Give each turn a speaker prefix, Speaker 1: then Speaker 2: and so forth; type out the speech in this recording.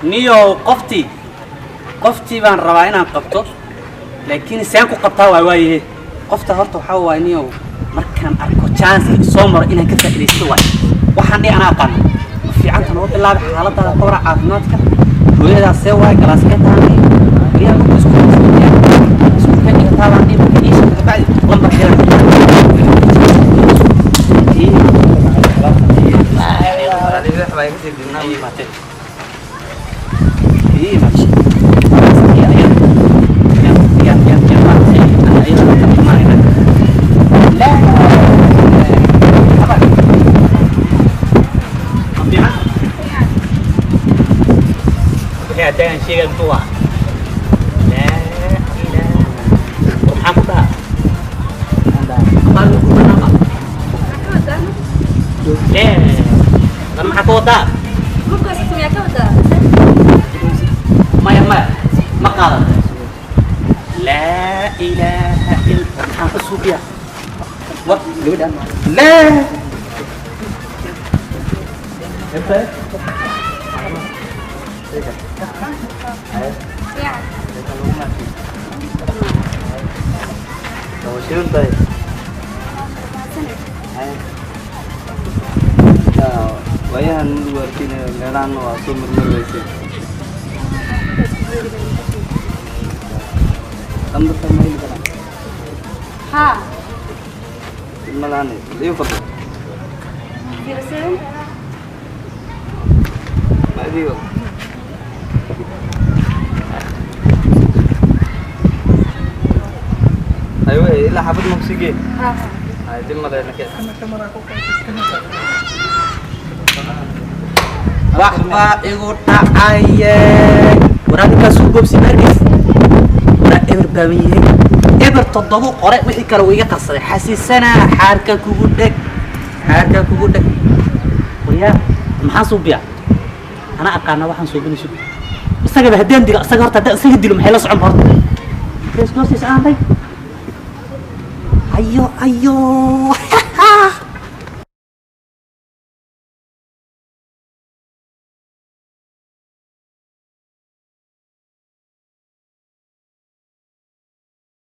Speaker 1: نيو قفتي بان رواينا قبطه لكن سيانكو قبطها وايه قفتها هرتو حوا نيو مركان أركو chance سومر إنها كذا إليستوى وحني أنا أقن في عنك نوع الله بحالتها كورة عافناتك وإذا سوى كلاس كتاني ويا ممكن سكون كان يتابعني ممكن إيش بعد لما كذا Jangan siang tua. Dah, dah. Kamu apa? Anda. Baru nama.
Speaker 2: Kota.
Speaker 1: Nama kota.
Speaker 2: Bukan sesuatu kota.
Speaker 1: Maya makal. La ilaha illallah. Apa subia? Wah, lu dah. La. Apa?
Speaker 2: Ya.
Speaker 1: Rồi xương tì. Vậy anh vừa khi người đang ở xung quanh người xí. Tâm được tâm mấy cái nào?
Speaker 2: Ha.
Speaker 1: Malah nih, dia foto.
Speaker 2: Diusun.
Speaker 1: Baik dia. أيوة إلا حبيت مكسيكي. هاي دي مرة نكيت. Wahba igota aye. Orang kita subuh si Merkis. Orang eberbamiye. Ebertodobo korek wixii kale wiiga qarsaday. Xasiisana xaarka kugu dheg. Wariya maxaa suubiya? Ana aqaana waxaan suubinayso. Isaga hadeen diga isaga horta isaga dilo maxay la socon horta. Rees noosis aan bay. Ayo.